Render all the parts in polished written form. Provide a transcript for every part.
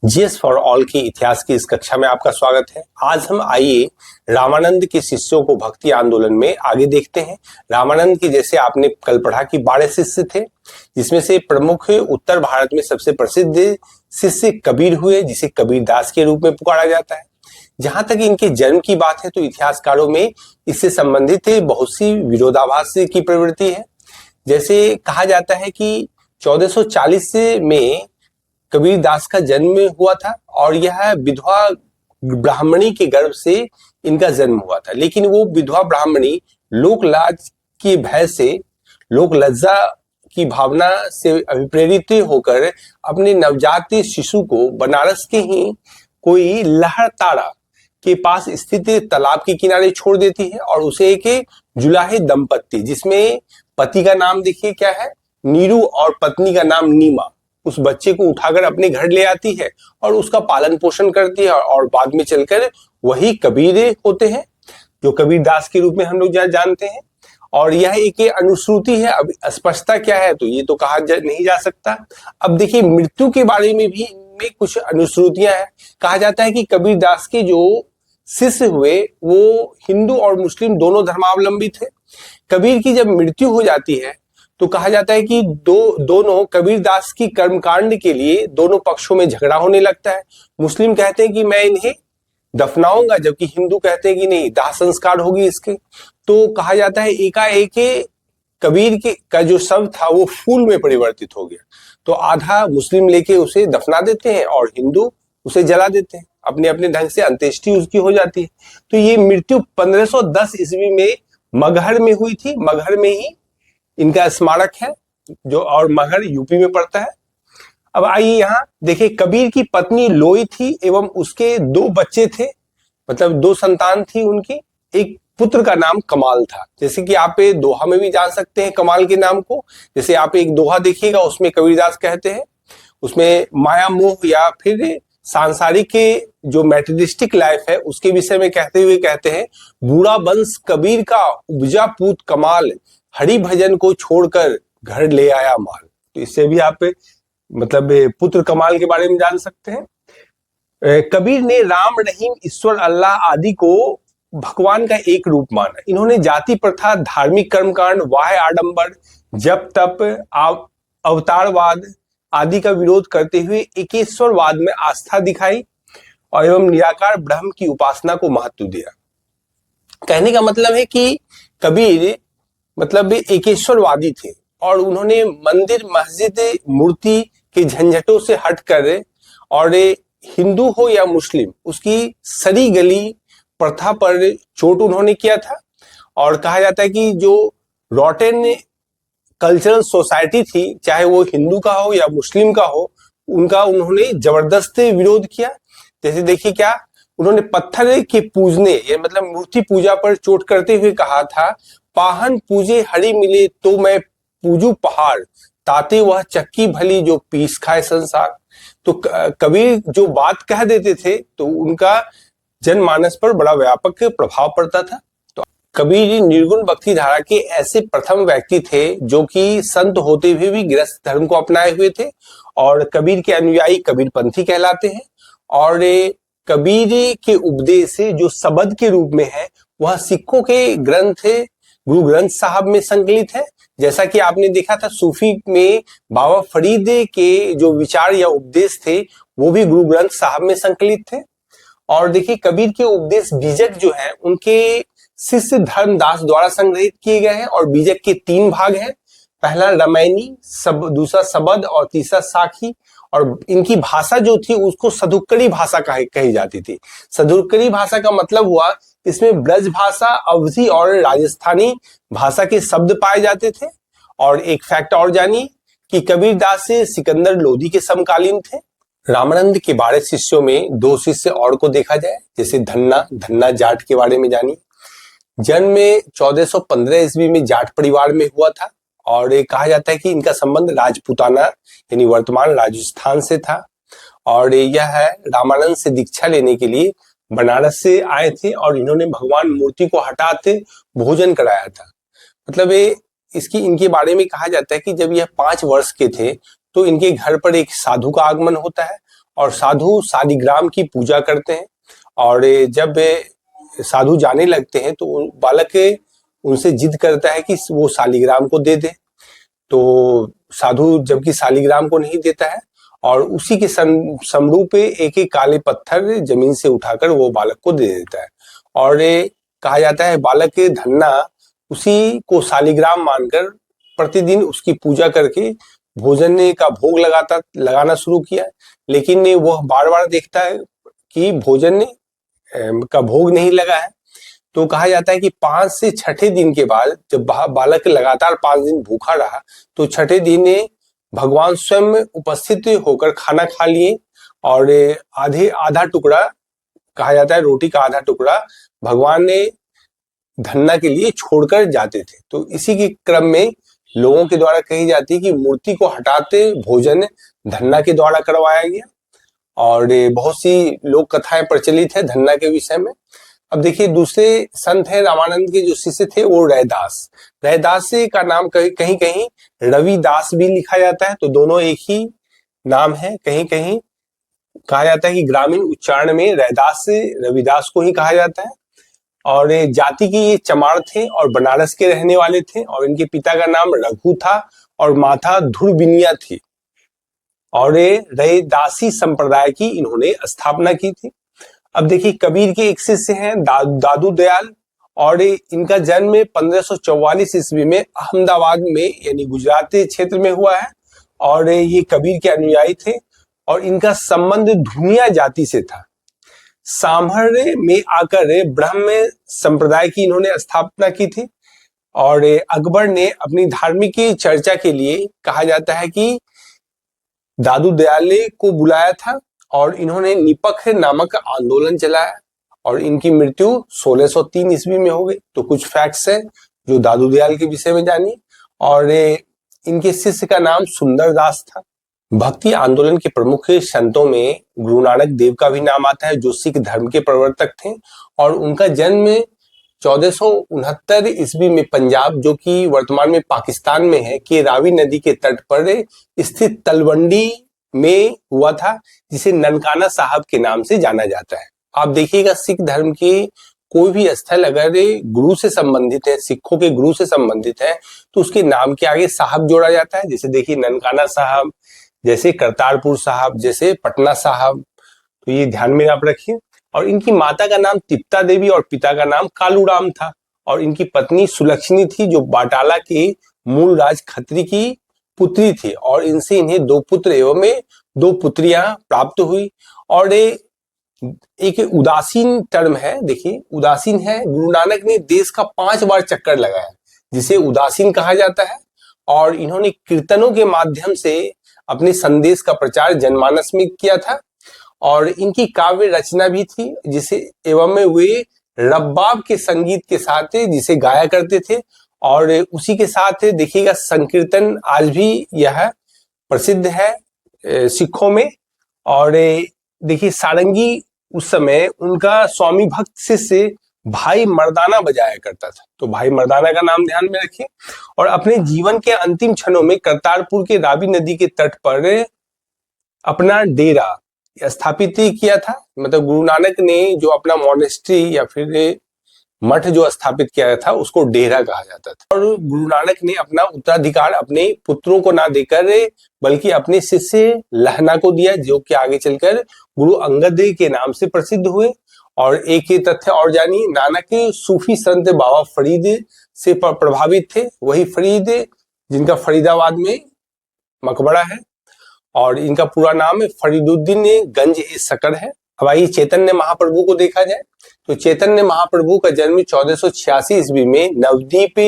GS for all की इतिहास की इस कक्षा में आपका स्वागत है। आज हम आइए रामानंद के शिष्यों को भक्ति आंदोलन में आगे देखते हैं। रामानंद के जैसे आपने कल पढ़ा कि 12 शिष्य थे, जिसमें से प्रमुख उत्तर भारत में सबसे प्रसिद्ध शिष्य कबीर हुए, जिसे कबीर दास के रूप में पुकारा जाता है। जहां तक इनके जन्म की बात है तो इतिहासकारों में इससे संबंधित बहुत सी विरोधाभास की प्रवृत्ति है। जैसे कहा जाता है कि 1440 में कबीर दास का जन्म हुआ था और यह विधवा ब्राह्मणी के गर्भ से इनका जन्म हुआ था, लेकिन वो विधवा ब्राह्मणी लोक लाज की भय से, लोक लज्जा की भावना से अभिप्रेरित होकर अपने नवजात शिशु को बनारस के ही कोई लहरतारा के पास स्थित तालाब के किनारे छोड़ देती है और उसे एक जुलाहे दंपत्ति, जिसमें पति का नाम देखिए क्या है, नीरू, और पत्नी का नाम नीमा, उस बच्चे को उठाकर अपने घर ले आती है और उसका पालन पोषण करती है और बाद में चलकर वही कबीर होते हैं, जो कबीर दास के रूप में हम लोग जानते हैं। और यह एक अनुश्रुति है। अब स्पष्टता क्या है तो ये तो कहा नहीं जा सकता। अब देखिए मृत्यु के बारे में भी इनमें कुछ अनुश्रुतियां हैं। कहा जाता है कि कबीर दास के जो शिष्य हुए वो हिंदू और मुस्लिम दोनों धर्मावलंबी थे। कबीर की जब मृत्यु हो जाती है तो कहा जाता है कि दोनों कबीर दास की कर्मकांड के लिए दोनों पक्षों में झगड़ा होने लगता है। मुस्लिम कहते हैं कि मैं इन्हें दफनाऊंगा, जबकि हिंदू कहते हैं कि नहीं, दाह संस्कार होगी इसके। तो कहा जाता है एकाएक कबीर के का जो शव था वो फूल में परिवर्तित हो गया। तो आधा मुस्लिम लेके उसे दफना देते हैं और हिंदू उसे जला देते हैं। अपने अपने ढंग से अंत्येष्टि उसकी हो जाती है। तो ये मृत्यु 1510 ईस्वी में मगहर में हुई थी। मगहर में ही इनका स्मारक है, जो और मगहर यूपी में पड़ता है। अब आइए यहाँ देखिए, कबीर की पत्नी लोई थी एवं उसके 2 बच्चे थे, मतलब 2 संतान थी उनकी। एक पुत्र का नाम कमाल था, जैसे कि आप दोहा में भी जान सकते हैं कमाल के नाम को। जैसे आप एक दोहा देखिएगा, उसमें कबीरदास कहते हैं, उसमें माया मोह या फिर सांसारिक के जो मैटेरियलिस्टिक लाइफ है उसके विषय में कहते हुए कहते हैं, बूढ़ा वंश कबीर का उपजा पूत कमाल, हरि भजन को छोड़कर घर ले आया माल। तो इससे भी आप मतलब पुत्र कमाल के बारे में जान सकते हैं। कबीर ने राम, रहीम, ईश्वर, अल्लाह आदि को भगवान का एक रूप माना। इन्होंने जाति प्रथा, धार्मिक कर्मकांड, वाह्य आडंबर, जप तप, अवतारवाद आदि का विरोध करते हुए एकेश्वरवाद में आस्था दिखाई और एवं निराकार ब्रह्म की उपासना को महत्व दिया। कहने का मतलब है कि कबीर मतलब एकेश्वरवादी थे और उन्होंने मंदिर, मस्जिद, मूर्ति के झंझटों से हटकर, और हिंदू हो या मुस्लिम, उसकी सरी गली प्रथा पर चोट उन्होंने किया था। और कहा जाता है कि जो रॉटेन कल्चरल सोसाइटी थी, चाहे वो हिंदू का हो या मुस्लिम का हो, उनका उन्होंने जबरदस्त विरोध किया। जैसे देखिए क्या उन्होंने पत्थर के पूजने या मतलब मूर्ति पूजा पर चोट करते हुए कहा था, पाहन पूजे हरि मिले तो मैं पूजू पहाड़, ताते वह चक्की भली जो पीस खाए संसार। तो कबीर जो बात कह देते थे तो उनका जनमानस पर बड़ा व्यापक प्रभाव पड़ता था। तो कबीर निर्गुण भक्ति धारा के ऐसे प्रथम व्यक्ति थे जो कि संत होते हुए भी गृहस्थ धर्म को अपनाए हुए थे, और कबीर के अनुयायी कबीरपंथी कहलाते हैं। और कबीर के उपदेश जो शब्द के रूप में है वह सिखों के ग्रंथ गुरु ग्रंथ साहब में संकलित है। जैसा कि आपने देखा था सूफी में बाबा फरीद के जो विचार या उपदेश थे वो भी गुरु ग्रंथ साहब में संकलित थे। और देखिए कबीर के उपदेश बीजक जो है उनके शिष्य धर्मदास द्वारा संग्रहित किए गए हैं और बीजक के 3 भाग हैं। पहला रामायणी, दूसरा शबद और तीसरा साखी। और इनकी भाषा जो थी उसको सदुक्कड़ी भाषा कही जाती थी। सदुक्कड़ी भाषा का मतलब हुआ इसमें ब्रज भाषा, अवधी और राजस्थानी भाषा के शब्द पाए जाते थे। और एक फैक्ट और जानिए कि कबीर दास से सिकंदर लोधी के समकालीन थे। रामानंद के 12 शिष्यों में 2 शिष्य और को देखा जाए, जैसे धन्ना जाट के बारे में जानिए। जन्म 1415 ईस्वी में जाट परिवार में हुआ था और ये कहा जाता है कि इनका संबंध राजपूताना यानी वर्तमान राजस्थान से था। और यह रामानंद से दीक्षा लेने के लिए बनारस से आए थे और इन्होंने भगवान मूर्ति को हटाते भोजन कराया था। मतलब इनके बारे में कहा जाता है कि जब यह 5 वर्ष के थे तो इनके घर पर एक साधु का आगमन होता है और साधु शालिग्राम की पूजा करते हैं। और जब साधु जाने लगते हैं तो बालक उनसे जिद करता है कि वो शालिग्राम को दे दे। तो साधु जबकि शालिग्राम को नहीं देता है और उसी के समरूप एक एक काले पत्थर जमीन से उठाकर वो बालक को दे देता है। और कहा जाता है बालक धन्ना उसी को शालिग्राम मानकर प्रतिदिन उसकी पूजा करके भोजन का भोग लगाना शुरू किया। लेकिन वह बार बार देखता है कि भोजन का भोग नहीं लगा है। तो कहा जाता है कि 5 से छठे दिन के बाद जब बालक लगातार 5 दिन भूखा रहा तो छठे दिन भगवान स्वयं उपस्थित होकर खाना खा लिए और आधा टुकड़ा, कहा जाता है रोटी का आधा टुकड़ा भगवान ने धन्ना के लिए छोड़कर जाते थे। तो इसी के क्रम में लोगों के द्वारा कही जाती है कि मूर्ति को हटाते भोजन धन्ना के द्वारा करवाया गया। और बहुत सी लोक कथाएं प्रचलित है धन्ना के विषय में। अब देखिए दूसरे संत है रामानंद के जो शिष्य थे वो रैदास। रैदास का नाम कहीं कहीं रविदास भी लिखा जाता है, तो दोनों एक ही नाम है। कहीं कहीं कहा जाता है कि ग्रामीण उच्चारण में रैदास से रविदास को ही कहा जाता है। और जाति की ये चमार थे और बनारस के रहने वाले थे और इनके पिता का नाम रघु था और माता धुरबिनिया थी। और रैदासी संप्रदाय की इन्होंने स्थापना की थी। अब देखिए कबीर के एक शिष्य हैं दादू दयाल और इनका जन्म 1544 ईस्वी में अहमदाबाद में यानी गुजरात क्षेत्र में हुआ है। और ये कबीर के अनुयायी थे और इनका संबंध धुनिया जाति से था। सांभर में आकर ब्रह्म संप्रदाय की इन्होंने स्थापना की थी। और अकबर ने अपनी धार्मिक चर्चा के लिए कहा जाता है कि दादू दयाल को बुलाया था और इन्होंने निपख नामक आंदोलन चलाया और इनकी मृत्यु 1603 ईस्वी में हो गई। तो कुछ फैक्ट्स हैं जो दादू दयाल के विषय में जानिए। और इनके शिष्य का नाम सुंदर दास था। भक्ति आंदोलन के प्रमुख संतों में गुरु नानक देव का भी नाम आता है जो सिख धर्म के प्रवर्तक थे। और उनका जन्म 1469 ईस्वी में पंजाब, जो कि वर्तमान में पाकिस्तान में है, के रावी नदी के तट पर स्थित तलवंडी में हुआ था, जिसे ननकाना साहब के नाम से जाना जाता है। आप देखिएगा सिख धर्म के कोई भी स्थल अगर गुरु से संबंधित है, सिखों के गुरु से संबंधित है, तो उसके नाम के आगे साहब जोड़ा जाता है। जैसे देखिए ननकाना साहब, जैसे करतारपुर साहब, जैसे पटना साहब। तो ये ध्यान में आप रखिए। और इनकी माता का नाम तिप्ता देवी और पिता का नाम कालूराम था। और इनकी पत्नी सुलक्षणी थी जो बाटाला के मूल राज खत्री की पुत्री थी। और इनसे इन्हें 2 पुत्र एवं 2 पुत्रियां प्राप्त हुई। और एक उदासीन टर्म है, देखिए उदासीन है, गुरु नानक ने देश का 5 बार चक्कर लगाया जिसे उदासीन कहा जाता है। और इन्होंने कीर्तनों के माध्यम से अपने संदेश का प्रचार जनमानस में किया था। और इनकी काव्य रचना भी थी जिसे एवं वे रब्बाब के संगीत के साथ जिसे गाया करते थे। और उसी के साथ देखिएगा संकीर्तन आज भी यह प्रसिद्ध है सिखों में। और देखिए सारंगी उस समय उनका स्वामी भक्त शिष्य भाई मर्दाना बजाया करता था। तो भाई मर्दाना का नाम ध्यान में रखिए। और अपने जीवन के अंतिम क्षणों में करतारपुर के रावी नदी के तट पर अपना डेरा स्थापित किया था। मतलब गुरु नानक ने जो अपना मॉनेस्ट्री या फिर मठ जो स्थापित किया था उसको डेरा कहा जाता था। और गुरु नानक ने अपना उत्तराधिकार अपने पुत्रों को ना देकर बल्कि अपने शिष्य लहना को दिया, जो कि आगे चलकर गुरु अंगद के नाम से प्रसिद्ध हुए। और एक ही तथ्य और जानिए, नानक सूफी संत बाबा फरीद से प्रभावित थे। वही फरीद जिनका फरीदाबाद में मकबरा है और इनका पूरा नाम फरीदुद्दीन गंज ए सकर है। अब आइए चैतन्य महाप्रभु को देखा जाए तो चैतन्य महाप्रभु का जन्म 1486 ईस्वी में नवद्वीप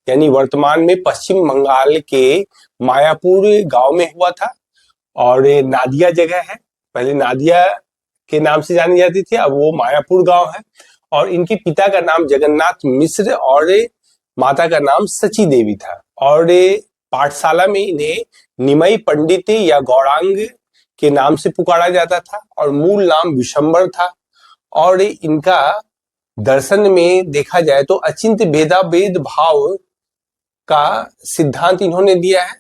यानी वर्तमान में पश्चिम बंगाल के मायापुर गांव में हुआ था। और नादिया जगह है, पहले नादिया के नाम से जानी जाती थी, अब वो मायापुर गांव है। और इनके पिता का नाम जगन्नाथ मिश्र और माता का नाम सची देवी था। और पाठशाला में इन्हें निमई पंडित या गौरांग के नाम से पुकारा जाता था और मूल नाम विशंबर था। और इनका दर्शन में देखा जाए तो अचिंत्य भेदाभेद भाव का सिद्धांत इन्होंने दिया है,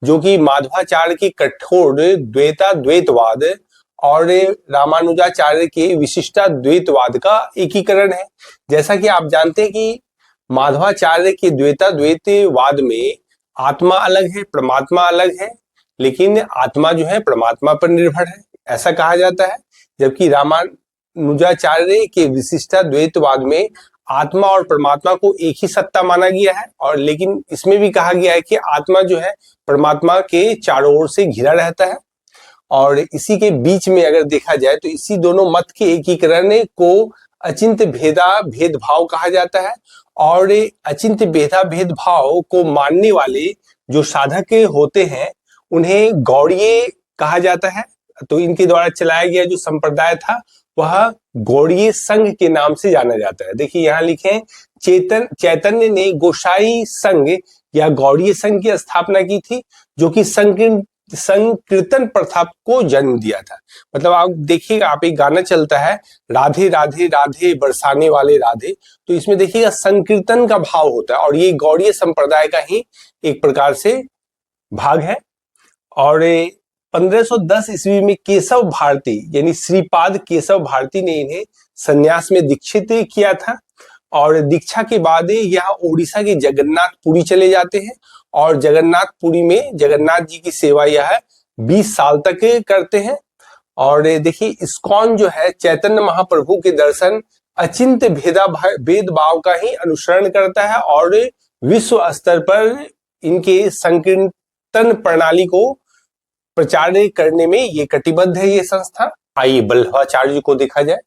जो कि माधवाचार्य की कठोर द्वैतवाद और रामानुजाचार्य के विशिष्टाद्वैतवाद का एकीकरण है। जैसा कि आप जानते हैं कि माधवाचार्य के द्वैताद्वैतवाद में आत्मा अलग है, परमात्मा अलग है, लेकिन आत्मा जो है परमात्मा पर निर्भर है, ऐसा कहा जाता है। जबकि रामानुजाचार्य के विशिष्टाद्वैतवाद में आत्मा और परमात्मा को एक ही सत्ता माना गया है, और लेकिन इसमें भी कहा गया है कि आत्मा जो है परमात्मा के चारों ओर से घिरा रहता है। और इसी के बीच में अगर देखा जाए तो इसी दोनों मत के एकीकरण को अचिंत्य भेदभाव कहा जाता है। और अचिंत्य भेदभाव को मानने वाले जो साधक होते हैं उन्हें गौड़ीय कहा जाता है। तो इनके द्वारा चलाया गया जो संप्रदाय था वह गौड़ीय संघ के नाम से जाना जाता है। देखिए यहाँ लिखे हैं, चैतन्य ने गोसाई संघ या गौड़ीय संघ की स्थापना की थी, जो कि संकीर्तन प्रथा को जन्म दिया था। मतलब आप देखिएगा, आप एक गाना चलता है, राधे राधे राधे बरसाने वाले राधे, तो इसमें देखिएगा संकीर्तन का भाव होता है, और ये गौड़ीय संप्रदाय का ही एक प्रकार से भाग है। और 1510 ईस्वी में केशव भारती यानी श्रीपाद केशव भारती ने इन्हें संन्यास में दीक्षित किया था। और दीक्षा के बाद यह उड़ीसा के जगन्नाथपुरी चले जाते हैं, और जगन्नाथपुरी में जगन्नाथ जी की सेवा यह 20 साल तक करते हैं। और देखिए इस्कॉन जो है चैतन्य महाप्रभु के दर्शन अचिंत्य भेदभाव का ही अनुसरण करता है, और विश्व स्तर पर इनके संकीर्तन प्रणाली को प्रचार करने में ये कटिबद्ध है ये संस्था। आइए वल्लभाचार्य को देखा जाए।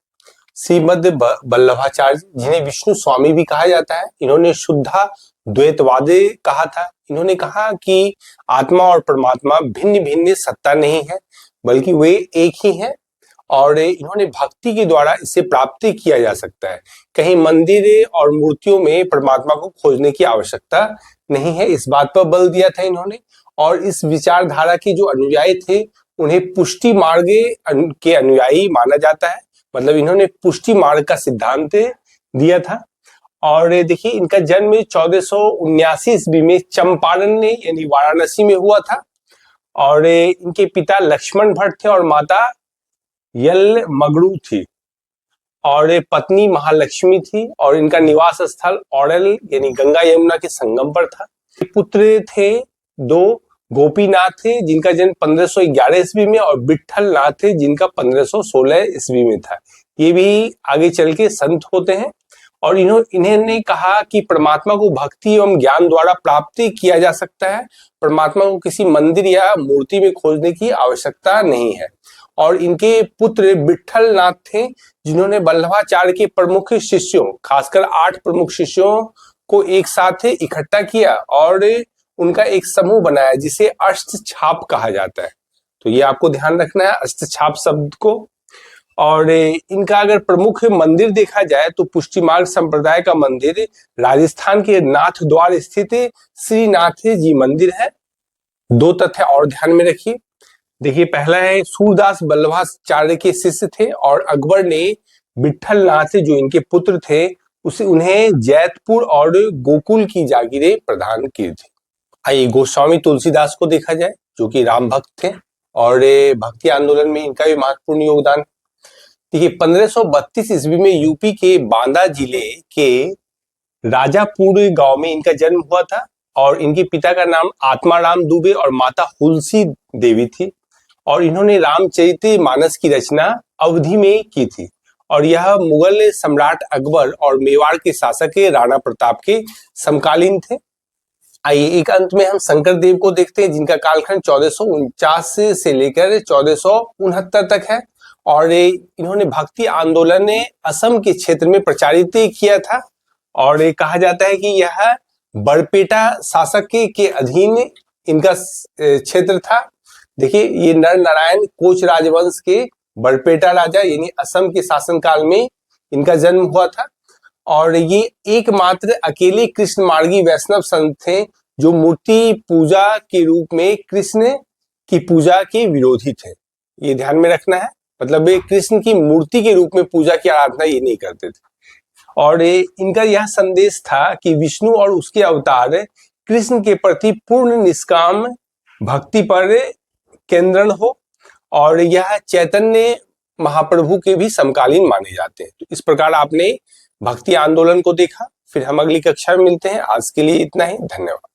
श्रीमद वल्लभाचार्य, जिन्हें विष्णु स्वामी भी कहा जाता है, इन्होंने शुद्धा द्वैतवाद कहा था। इन्होंने कहा कि आत्मा और परमात्मा भिन्न भिन्न सत्ता नहीं है, बल्कि वे एक ही हैं, और इन्होंने भक्ति के द्वारा इसे प्राप्त किया जा सकता है। कहीं मंदिर और मूर्तियों में परमात्मा को खोजने की आवश्यकता नहीं है, इस बात पर बल दिया था इन्होंने। और इस विचारधारा के जो अनुयायी थे उन्हें पुष्टि मार्ग के अनुयायी माना जाता है। मतलब इन्होंने पुष्टि मार्ग का सिद्धांत दिया था। और देखिए इनका जन्म 1479 ईस्वी में चंपारण यानी वाराणसी में हुआ था। और इनके पिता लक्ष्मण भट्ट थे और माता यल मगरू थी, और पत्नी महालक्ष्मी थी, और इनका निवास स्थल औड़ल यानी गंगा यमुना के संगम पर था। पुत्र थे दो, गोपीनाथ थे जिनका जन्म 1511 ईस्वी में, और विठल नाथ थे जिनका 1516 ईस्वी में था। ये भी आगे चल के संत होते हैं। और इन्होंने कहा कि परमात्मा को भक्ति एवं ज्ञान द्वारा प्राप्त किया जा सकता है, परमात्मा को किसी मंदिर या मूर्ति में खोजने की आवश्यकता नहीं है। और इनके पुत्र विठल नाथ थे, जिन्होंने वल्लभाचार्य के प्रमुख शिष्यों, खासकर 8 प्रमुख शिष्यों को एक साथ इकट्ठा किया और उनका एक समूह बनाया, जिसे अष्टछाप कहा जाता है। तो ये आपको ध्यान रखना है अष्टछाप शब्द को। और इनका अगर प्रमुख मंदिर देखा जाए तो पुष्टि मार्ग संप्रदाय का मंदिर राजस्थान के नाथ द्वार स्थित श्रीनाथ जी मंदिर है। 2 तथ्य और ध्यान में रखिए। देखिए पहला है, सूरदास वल्लभाचार्य के शिष्य थे, और अकबर ने विठल नाथ जो इनके पुत्र थे उन्हें जैतपुर और गोकुल की जागीरें प्रदान की थी। आइए गोस्वामी तुलसीदास को देखा जाए, जो कि राम भक्त थे, और भक्ति आंदोलन में इनका भी महत्वपूर्ण योगदान। देखिए 1532 ईस्वी में यूपी के बांदा जिले के राजापुर गांव में इनका जन्म हुआ था, और इनके पिता का नाम आत्माराम दुबे और माता हुलसी देवी थी। और इन्होंने रामचरितमानस की रचना अवधि में की थी, और यह मुगल सम्राट अकबर और मेवाड़ के शासक राणा प्रताप के समकालीन थे। आइए एक अंत में हम शंकर देव को देखते हैं, जिनका कालखंड 1449 से लेकर 1469 तक है। और इन्होंने भक्ति आंदोलन असम के क्षेत्र में प्रचारित किया था, और कहा जाता है कि यह बरपेटा शासक के अधीन इनका क्षेत्र था। देखिए ये नर नारायण कोच राजवंश के बरपेटा राजा यानी असम के शासनकाल में इनका जन्म हुआ था। और ये एकमात्र अकेले कृष्ण मार्गी वैष्णव संत थे जो मूर्ति पूजा के रूप में कृष्ण की पूजा के विरोधी थे। ये ध्यान में रखना है, मतलब ये कृष्ण की मूर्ति के रूप में पूजा की आराधना ये नहीं करते थे। और इनका यह संदेश था कि विष्णु और उसके अवतार कृष्ण के प्रति पूर्ण निष्काम भक्ति पर केंद्रण हो। और यह चैतन्य महाप्रभु के भी समकालीन माने जाते हैं। तो इस प्रकार आपने भक्ति आंदोलन को देखा। फिर हम अगली कक्षा में मिलते हैं। आज के लिए इतना ही। धन्यवाद।